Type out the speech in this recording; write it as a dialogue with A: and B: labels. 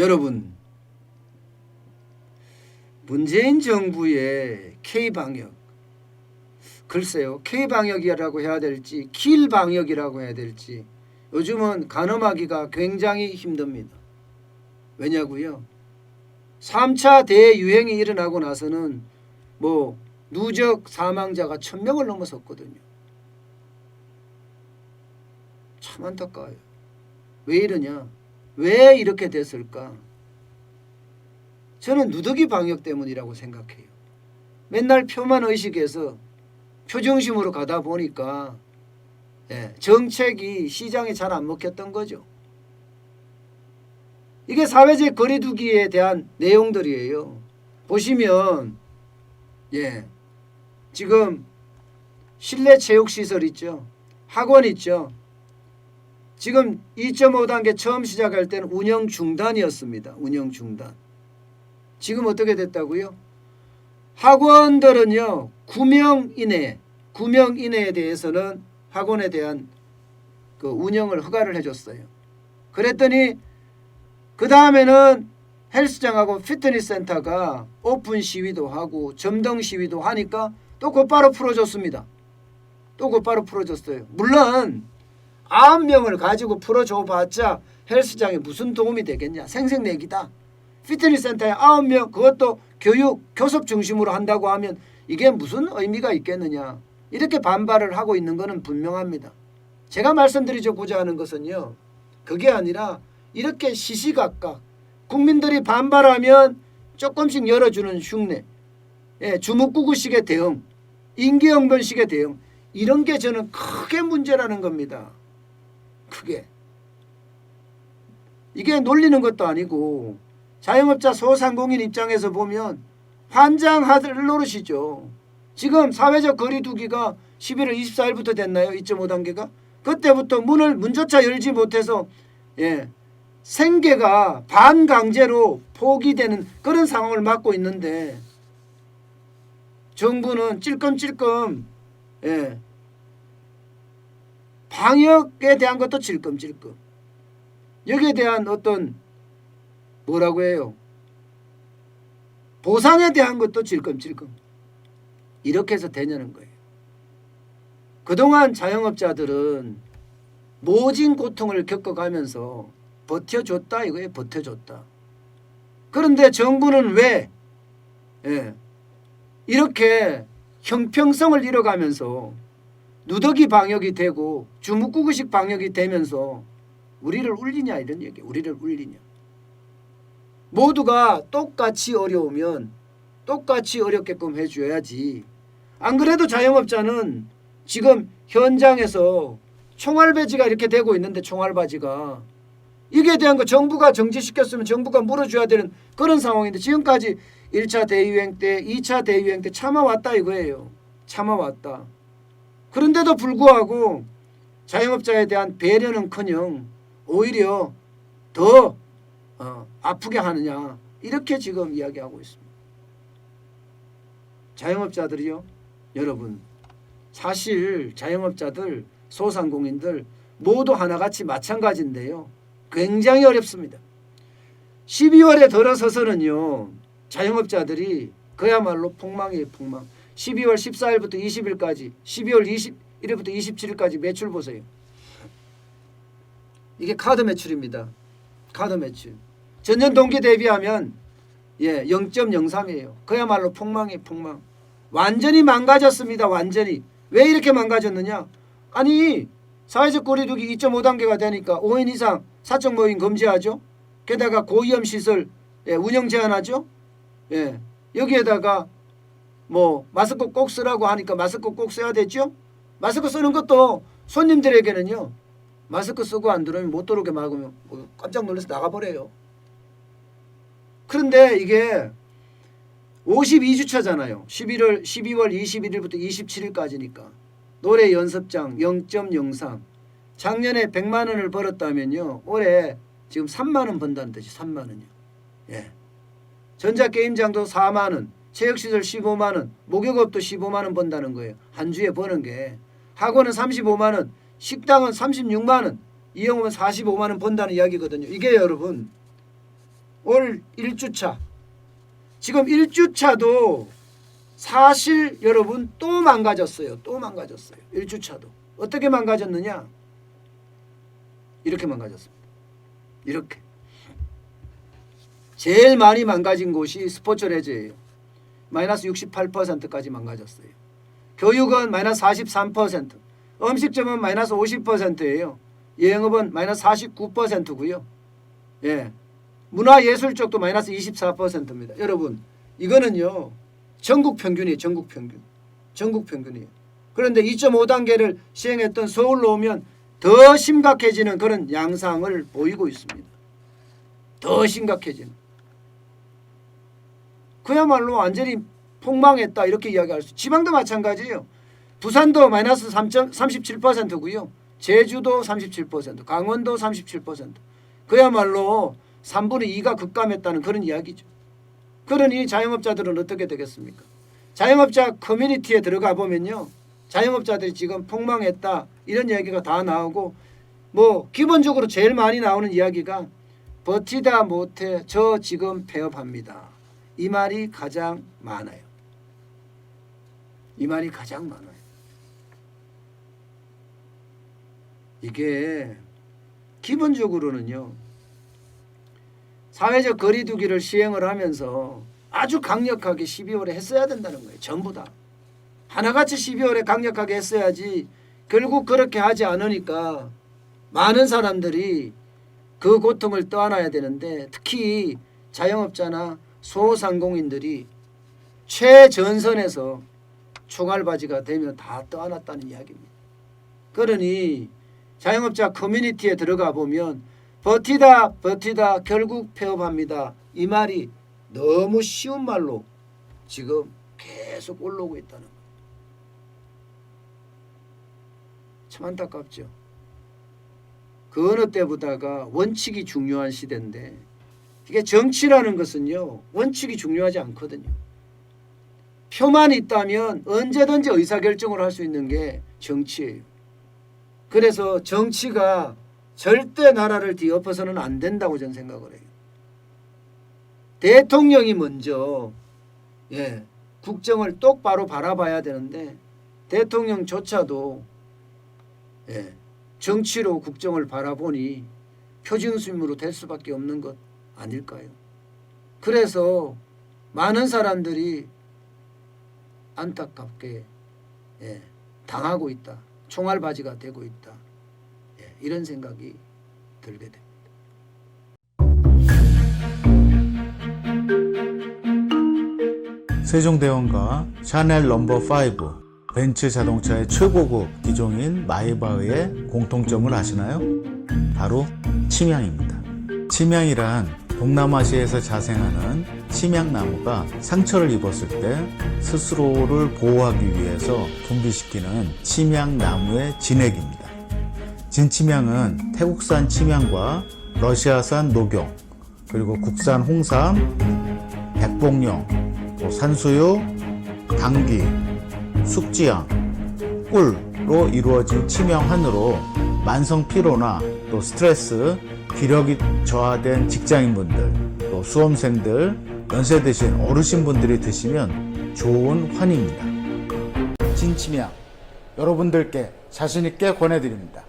A: 여러분, 문재인 정부의 K방역, 글쎄요, K방역이라고 해야 될지 길방역이라고 해야 될지 요즘은 가늠하기가 굉장히 힘듭니다. 왜냐고요? 3차 대유행이 일어나고 나서는 뭐 누적 사망자가 1000명을 넘어섰거든요. 참 안타까워요. 왜 이러냐? 왜 이렇게 됐을까? 저는 누더기 방역 때문이라고 생각해요. 맨날 표만 의식해서 표정심으로 가다 보니까 정책이 시장에 잘 안 먹혔던 거죠. 이게 사회적 거리두기에 대한 내용들이에요. 보시면 지금 실내 체육시설 있죠. 학원 있죠. 지금 2.5단계 처음 시작할 때는 운영 중단이었습니다. 운영 중단. 지금 어떻게 됐다고요? 학원들은요 9명 이내에 대해서는 학원에 대한 그 운영을 허가를 해줬어요. 그랬더니 그 다음에는 헬스장하고 피트니스 센터가 오픈 시위도 하고 점등 시위도 하니까 또 곧바로 풀어줬습니다. 또 곧바로 풀어줬어요. 물론 9명을 가지고 풀어줘 봤자 헬스장에 무슨 도움이 되겠냐. 생색내기다. 피트니스 센터에 9명 그것도 교섭 중심으로 한다고 하면 이게 무슨 의미가 있겠느냐. 이렇게 반발을 하고 있는 것은 분명합니다. 제가 말씀드리고자 하는 것은요. 그게 아니라 이렇게 시시각각 국민들이 반발하면 조금씩 열어주는 흉내, 주먹구구식의 대응, 임기응변식의 대응, 이런 게 저는 크게 문제라는 겁니다. 크게. 이게 놀리는 것도 아니고 자영업자 소상공인 입장에서 보면 환장할 노릇이죠. 지금 사회적 거리두기가 11월 24일부터 됐나요? 2.5단계가? 그때부터 문조차 열지 못해서 생계가 반강제로 포기되는 그런 상황을 맞고 있는데 정부는 찔끔찔끔 방역에 대한 것도 찔끔찔끔 여기에 대한 어떤 뭐라고 해요? 보상에 대한 것도 찔끔찔끔 이렇게 해서 되냐는 거예요. 그동안 자영업자들은 모진 고통을 겪어가면서 버텨줬다 이거예요. 버텨줬다. 그런데 정부는 왜 이렇게 형평성을 잃어가면서 누더기 방역이 되고 주먹구구식 방역이 되면서 우리를 울리냐 이런 얘기예요. 우리를 울리냐. 모두가 똑같이 어려우면 똑같이 어렵게끔 해줘야지. 안 그래도 자영업자는 지금 현장에서 총알배지가 이렇게 되고 있는데 총알바지가 이게 대한 거 정부가 정지시켰으면 정부가 물어줘야 되는 그런 상황인데 지금까지 1차 대유행 때 2차 대유행 때 참아왔다 이거예요. 참아왔다. 그런데도 불구하고 자영업자에 대한 배려는커녕 오히려 더 아프게 하느냐 이렇게 지금 이야기하고 있습니다. 자영업자들이요. 여러분 사실 자영업자들 소상공인들 모두 하나같이 마찬가지인데요. 굉장히 어렵습니다. 12월에 들어서서는요. 자영업자들이 그야말로 폭망이에요. 폭망. 12월 14일부터 20일까지 12월 21일부터 27일까지 매출 보세요. 이게 카드 매출입니다. 카드 매출. 전년 동기 대비하면 0.03이에요. 그야말로 폭망이에요. 폭망. 완전히 망가졌습니다. 완전히. 왜 이렇게 망가졌느냐. 아니 사회적 거리두기 2.5단계가 되니까 5인 이상 사적 모임 금지하죠. 게다가 고위험시설 운영 제한하죠. 여기에다가 뭐 마스크 꼭 쓰라고 하니까 마스크 꼭 써야 되죠. 마스크 쓰는 것도 손님들에게는요. 마스크 쓰고 안 들어오면 못 들어오게 막으면 깜짝 놀라서 나가버려요. 그런데 이게 52주차잖아요. 12월 21일부터 27일까지니까. 노래 연습장 0.03 작년에 100만 원을 벌었다면요. 올해 지금 3만 원 번다는 뜻이 3만 원이요. 전자게임장도 4만 원, 체육시설 15만 원, 목욕업도 15만 원 번다는 거예요. 한 주에 버는 게. 학원은 35만 원, 식당은 36만 원, 이용하면 45만 원 번다는 이야기거든요. 이게 여러분 올 1주차. 지금 1주차도 사실 여러분 또 망가졌어요. 또 망가졌어요. 1주차도. 어떻게 망가졌느냐? 이렇게 망가졌습니다. 이렇게. 제일 많이 망가진 곳이 스포츠레저예요. 마이너스 68%까지 망가졌어요. 교육은 마이너스 43%, 음식점은 마이너스 50%예요. 여행업은 마이너스 49%고요. 예. 문화예술 쪽도 마이너스 24%입니다. 여러분, 이거는요 전국 평균이에요. 전국 평균. 전국 평균이에요. 그런데 2.5단계를 시행했던 서울로 오면 더 심각해지는 그런 양상을 보이고 있습니다. 더 심각해지는. 그야말로 완전히 폭망했다 이렇게 이야기할 수. 지방도 마찬가지예요. 부산도 마이너스 37%고요. 제주도 37%, 강원도 37%. 그야말로 3분의 2가 급감했다는 그런 이야기죠. 그러니 자영업자들은 어떻게 되겠습니까? 자영업자 커뮤니티에 들어가 보면요. 자영업자들이 지금 폭망했다 이런 이야기가 다 나오고 뭐 기본적으로 제일 많이 나오는 이야기가 버티다 못해 저 지금 폐업합니다. 이 말이 가장 많아요. 이 말이 가장 많아요. 이게 기본적으로는요. 사회적 거리두기를 시행을 하면서 아주 강력하게 12월에 했어야 된다는 거예요. 전부 다. 하나같이 12월에 강력하게 했어야지 결국 그렇게 하지 않으니까 많은 사람들이 그 고통을 떠안아야 되는데 특히 자영업자나 소상공인들이 최전선에서 총알바지가 되면 다 떠안았다는 이야기입니다. 그러니 자영업자 커뮤니티에 들어가 보면 버티다 결국 폐업합니다. 이 말이 너무 쉬운 말로 지금 계속 올라오고 있다는 거예요. 참 안타깝죠. 그 어느 때보다가 원칙이 중요한 시대인데 이게 정치라는 것은요. 원칙이 중요하지 않거든요. 표만 있다면 언제든지 의사결정을 할 수 있는 게 정치예요. 그래서 정치가 절대 나라를 뒤엎어서는 안 된다고 저는 생각을 해요. 대통령이 먼저 국정을 똑바로 바라봐야 되는데 대통령조차도 정치로 국정을 바라보니 표준수임으로 될 수밖에 없는 것 아닐까요? 그래서 많은 사람들이 안타깝게 당하고 있다. 총알바지가 되고 있다. 이런 생각이 들게 됩니다.
B: 세종대왕과 샤넬 넘버5, 벤츠 자동차의 최고급 기종인 마이바흐의 공통점을 아시나요? 바로 침향입니다. 침향이란 동남아시아에서 자생하는 침향나무가 상처를 입었을 때 스스로를 보호하기 위해서 분비시키는 침향나무의 진액입니다. 진침향은 태국산 침향과 러시아산 녹용, 그리고 국산 홍삼, 백봉령, 또 산수유, 당귀, 숙지향, 꿀로 이루어진 침향환으로 만성 피로나 또 스트레스, 기력이 저하된 직장인분들, 또 수험생들, 연세 드신 어르신분들이 드시면 좋은 환입니다. 진침향 여러분들께 자신있게 권해드립니다.